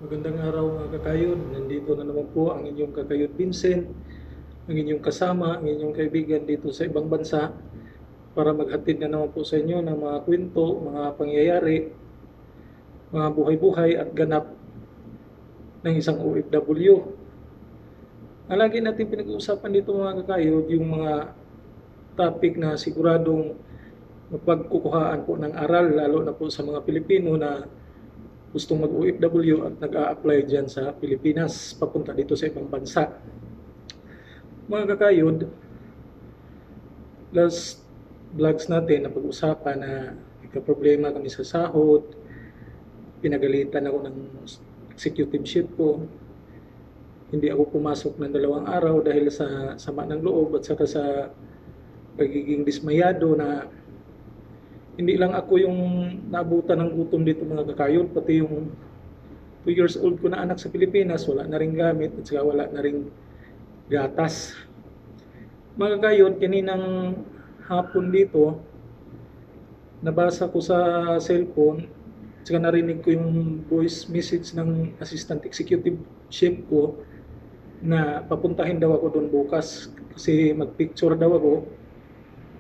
Magandang araw mga kakayod. Nandito na naman po ang inyong kakayod Vincent, ang inyong kasama, ang inyong kaibigan dito sa ibang bansa para maghatid na naman po sa inyo ng mga kwento, mga pangyayari, mga buhay-buhay at ganap ng isang OFW. Ang lagi natin pinag-uusapan dito mga kakayod, yung mga topic na siguradong mapagkukuhaan po ng aral, lalo na po sa mga Pilipino na gustong mag-OFW at nag-a-apply dyan sa Pilipinas papunta dito sa ibang bansa. Mga kakayod, last vlogs natin na pag-usapan na nagka-problema kami sa sahod, pinagalitan ako ng executive shift ko, hindi ako pumasok ng 2 araw dahil sa sama ng loob at saka sa pagiging dismayado na hindi lang ako yung naabutan ng gutom dito mga kakayod, pati yung 2 years old ko na anak sa Pilipinas, wala na rin gamit at saka wala na rin gatas. Mga kakayod, kaninang hapon dito, nabasa ko sa cellphone, at saka narinig ko yung voice message ng assistant executive chef ko na papuntahin daw ako doon bukas kasi magpicture daw ako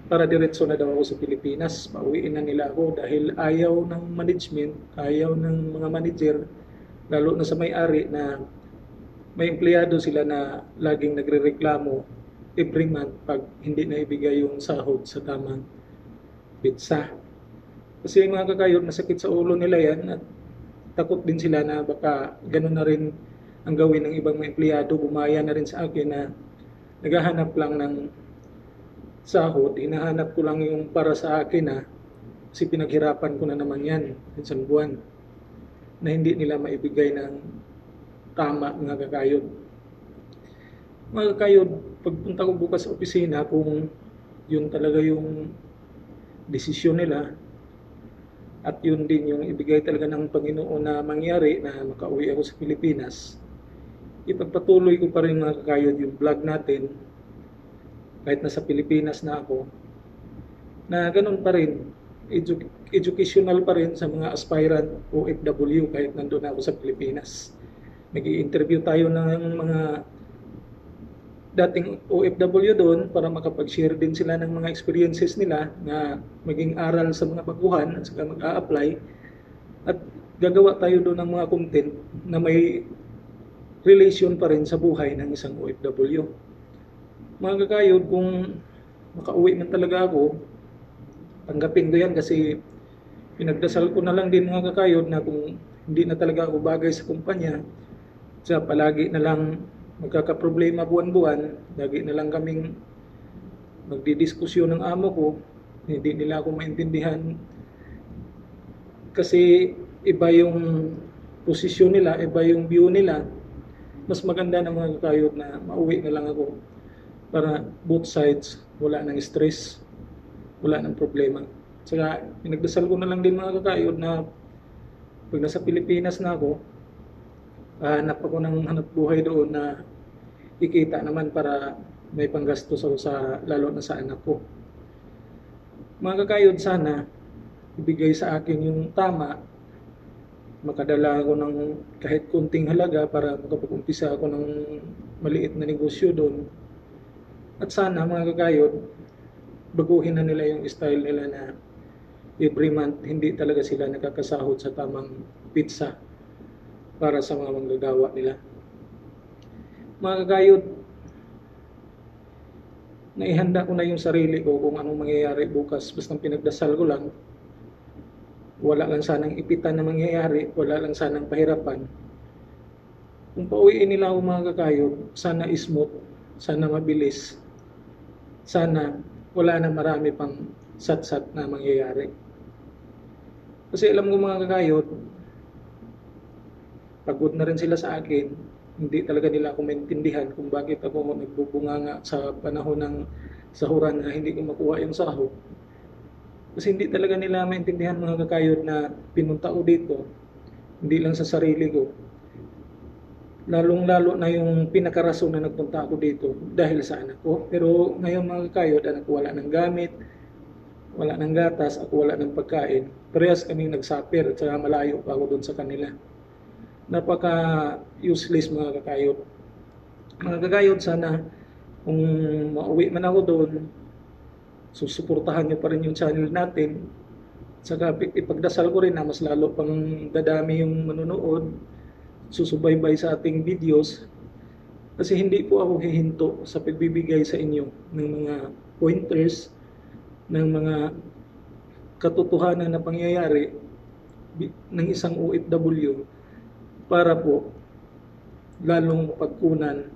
para diretso na daw ako sa Pilipinas. Pauwiin na nila ako dahil ayaw ng management, ayaw ng mga manager, lalo na sa may-ari na may empleyado sila na laging nagrereklamo every month pag hindi na ibigay yung sahod sa tamang pitsa. Kasi mga kakayod, masakit sa ulo nila yan at takot din sila na baka ganun na rin ang gawin ng ibang mga empleyado. Bumaya na rin sa akin na naghahanap lang ng sahod, hinahanap ko lang yung para sa akin kasi pinaghirapan ko na naman yan isang buwan na hindi nila maibigay ng tama mga kakayod. Mga kakayod, pagpunta ko bukas sa opisina, kung yun talaga yung desisyon nila at yun din yung ibigay talaga ng Panginoon na mangyari na makauwi ako sa Pilipinas, ipagpatuloy ko pa rin mga kakayod yung vlog natin kahit nasa Pilipinas na ako, na ganun pa rin, educational pa rin sa mga aspirant OFW kahit nandun ako sa Pilipinas. Nag-i-interview tayo ng mga dating OFW doon para makapag-share din sila ng mga experiences nila na maging aral sa mga baguhan at saka mag-a-apply, at gagawa tayo doon ng mga content na may relation pa rin sa buhay ng isang OFW. Mga kakayod, kung makauwi man talaga ako, tanggapin ko yan kasi pinagdasal ko na lang din mga kakayod na kung hindi na talaga ako bagay sa kumpanya, sa palagi na lang magkakaproblema buwan-buwan, lagi na lang kaming magdidiskusyon ng amo ko, hindi nila ako maintindihan kasi iba yung posisyon nila, iba yung view nila. Mas maganda na mga kakayod na mauwi na lang ako para both sides wala nang stress, wala nang problema. Saka pinagdasal ko na lang din mga kakayod na pag nasa Pilipinas na ako, hanap ako ng hanap buhay doon na ikita naman para may panggastos ako sa, lalo na sa anak ko. Mga kakayod, sana ibigay sa akin yung tama, makadala ako ng kahit kunting halaga para makapag-umpisa ako ng maliit na negosyo doon. At sana mga kakayod, baguhin na nila yung style nila na every month hindi talaga sila nakakasahod sa tamang pizza para sa mga manggagawa nila. Mga kakayod, naihanda ko na yung sarili ko kung anong mangyayari bukas, basta pinagdasal ko lang. Wala lang sanang ipitan na mangyayari, wala lang sanang pahirapan. Kung pauwiin nila ako mga kakayod, sana smooth, sana mabilis, sana wala na marami pang sat-sat na mangyayari. Kasi alam ko mga kakayod, pagod na rin sila sa akin, hindi talaga nila ako maintindihan kung bakit ako nagbubunganga sa panahon ng sahuran na hindi ko makuha yung sahod. Kasi hindi talaga nila maintindihan mga kakayod na pinunta ko dito, hindi lang sa sarili ko, lalong-lalo na yung pinakarason na nagpunta ako dito dahil sa anak ko. Pero ngayon mga kakayod, anak ko wala ng gamit, wala ng gatas, ako wala ng pagkain. Parehas kaming nagsuffer at saka malayo pa ako doon sa kanila. Napaka useless mga kakayod. Mga kakayod, sana kung mauwi man ako doon, susuportahan nyo pa rin yung channel natin. Saka ipagdasal ko rin na mas lalo pang dadami yung manonood, susubaybay sa ating videos. Kasi hindi po ako hihinto sa pagbibigay sa inyo ng mga pointers, ng mga katotohanan na pangyayari ng isang OFW para po lalong mapagkunan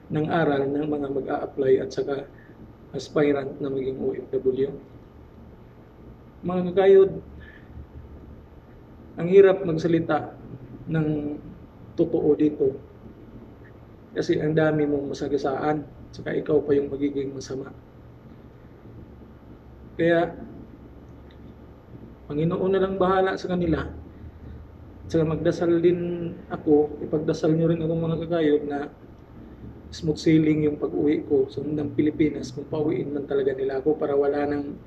ng aral ng mga mag-a-apply at saka aspirant na maging OFW. Mga kakayod, ang hirap magsalita ng totoo dito kasi ang dami mong masagasaan, saka ikaw pa yung magiging masama. Kaya Panginoon na lang bahala sa kanila. Saka magdasal din ako, ipagdasal nyo rin akong mga kakayod na smooth sailing yung pag-uwi ko sa ng Pilipinas, kung pauwiin man talaga nila ako para wala nang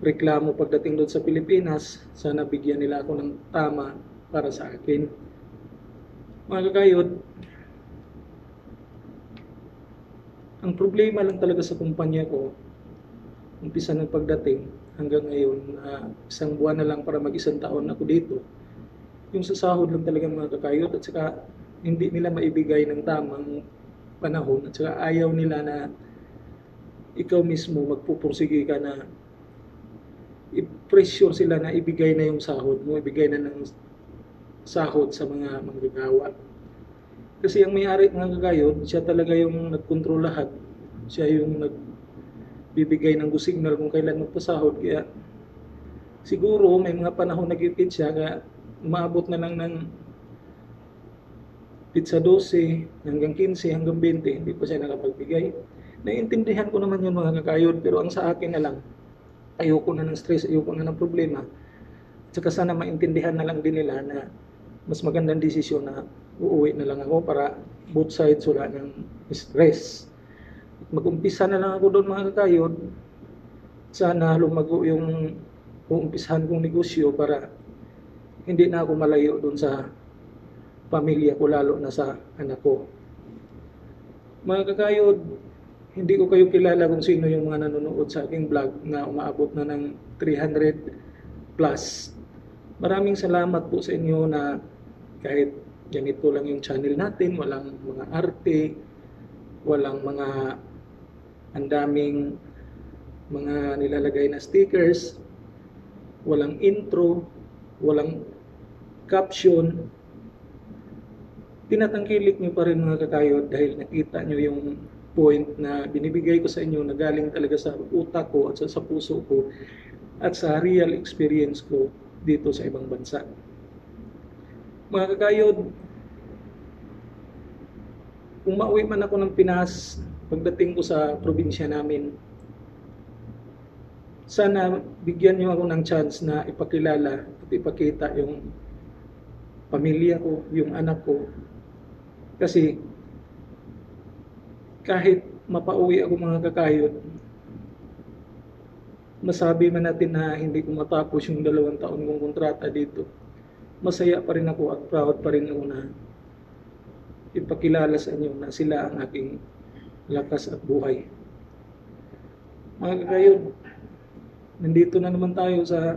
reklamo pagdating doon sa Pilipinas. Sana bigyan nila ako ng tama para sa akin. Mga kakayod, ang problema lang talaga sa kumpanya ko, umpisa ng pagdating hanggang ngayon, isang buwan na lang para mag-isang taon ako dito, yung sa sahod lang talaga mga kakayod, at saka hindi nila maibigay ng tamang panahon, at saka ayaw nila na ikaw mismo magpupursige ka na i-pressure sila na ibigay na yung sahod mo, ibigay na ng sahod sa mga manggagawa. Kasi ang may-ari mga kakayod, siya talaga yung nagkontrol lahat. Siya yung nagbibigay ng go signal kung kailan magpasahod. Kaya siguro may mga panahon nagipid siya, kaya umaabot na lang ng pizza 12 hanggang 15 hanggang 20, hindi pa siya nakapagbigay. Naiintindihan ko naman yun mga kakayod, pero ang sa akin na lang, ayoko na ng stress, ayoko na ng problema. At saka sana maintindihan na lang din nila na mas magandang desisyon na uuwi na lang ako para both sides wala ng stress. At mag-umpisa na lang ako doon mga kakayod. Sana lumago yung uumpisahan kong negosyo para hindi na ako malayo doon sa pamilya ko, lalo na sa anak ko. Mga kakayod, hindi ko kayo kilala kung sino yung mga nanonood sa aking vlog na umaabot na ng 300 plus. Maraming salamat po sa inyo na kahit ganito lang yung channel natin, walang mga arte, walang mga andaming mga nilalagay na stickers, walang intro, walang caption. Tinatangkilik nyo pa rin mga kakayod dahil nakita nyo yung point na binibigay ko sa inyo na galing talaga sa utak ko at sa puso ko at sa real experience ko dito sa ibang bansa. Mga kakayod, kung mauwi man ako ng Pinas pagdating ko sa probinsya namin, sana bigyan niyo ako ng chance na ipakilala at ipakita yung pamilya ko, yung anak ko. Kasi kahit mapauwi ako mga kakayod, masabi man natin na hindi ko matapos yung 2 taon kong kontrata dito, masaya pa rin ako at proud pa rin ako na ipakilala sa inyo na sila ang aking lakas at buhay. Mga kakayod, nandito na naman tayo sa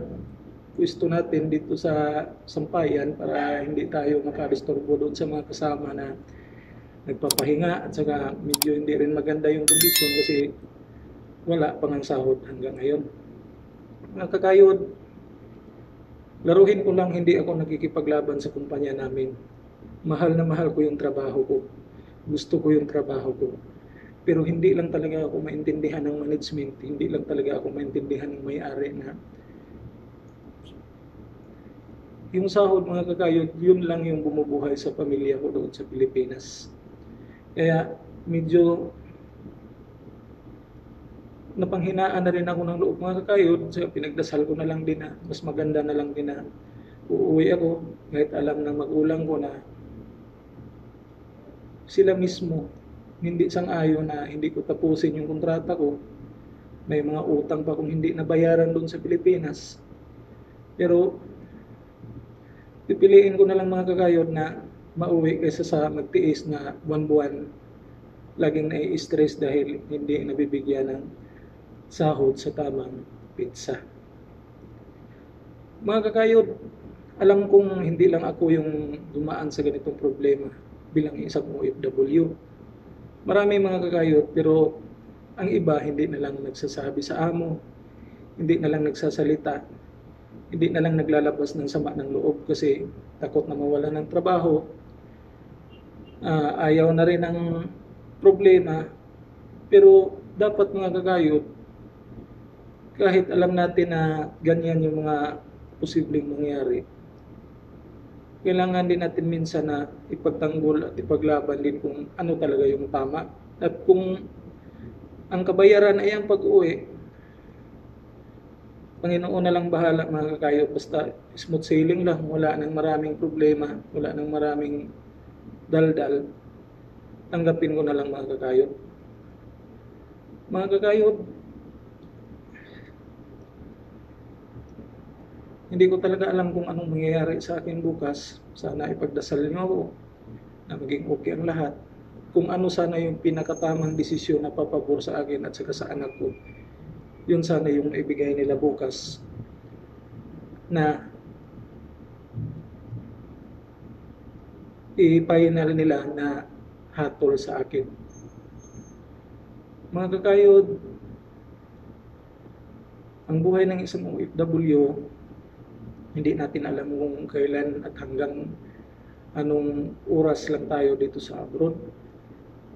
pwesto natin dito sa Sampayan para hindi tayo makadisturbo doon sa mga kasama na nagpapahinga, at saka medyo hindi rin maganda yung kondisyon kasi wala pang ang sahod hanggang ngayon. Mga kakayod, laruhin ko lang, hindi ako nakikipaglaban sa kumpanya namin. Mahal na mahal ko yung trabaho ko. Gusto ko yung trabaho ko. Pero hindi lang talaga ako maintindihan ng management, hindi lang talaga ako maintindihan ng may-ari na yung sahod mga kakayod, yun lang yung bumubuhay sa pamilya ko doon sa Pilipinas. Kaya medyo napanghinaan na rin ako ng loob mga kakayod. So, pinagdasal ko na lang din na mas maganda na lang din na uuwi ako kahit alam ng magulang ko na sila mismo hindi sang-ayon na hindi ko tapusin yung kontrata ko. May mga utang pa kung hindi nabayaran doon sa Pilipinas. Pero Pipiliin ko na lang mga kakayod na mauwi kaysa sa magtiis na buwan-buwan laging nai-stress dahil hindi nabibigyan ng sahod sa tamang pizza. Mga kakayod, alam kong hindi lang ako yung dumaan sa ganitong problema bilang isang OFW. Marami mga kakayod, pero ang iba hindi na lang nagsasabi sa amo, hindi na lang nagsasalita, hindi na lang naglalabas ng sama ng loob kasi takot na mawalan ng trabaho. Ayaw na rin ng problema, pero dapat mga kakayod, kahit alam natin na ganyan yung mga posibleng mangyari, kailangan din natin minsan na ipagtanggol at ipaglaban din kung ano talaga yung tama. At kung ang kabayaran ay ang pag-uwi, Panginoon na lang bahala mga kakayod, basta smooth sailing lang, wala nang maraming problema, wala nang maraming daldal, tanggapin ko na lang mga kakayod. Mga kakayod, hindi ko talaga alam kung anong mangyayari sa akin bukas. Sana ipagdasal niyo ako na maging okay ang lahat. Kung ano sana yung pinakatamang desisyon na papabor sa akin at saka sa anak ko, yun sana yung ibigay nila bukas na i-final nila na hatol sa akin. Mga kakayod, ang buhay ng isang OFW, hindi natin alam kung kailan at hanggang anong oras lang tayo dito sa abroad.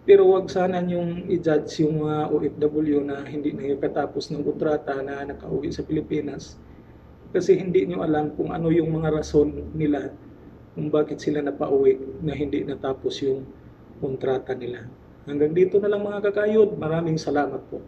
Pero wag sana yung i-judge yung mga OFW na hindi nakakatapos ng kontrata na nakauwi sa Pilipinas. Kasi hindi nyo alam kung ano yung mga rason nila kung bakit sila napauwi na hindi natapos yung kontrata nila. Hanggang dito na lang mga kakayod. Maraming salamat po.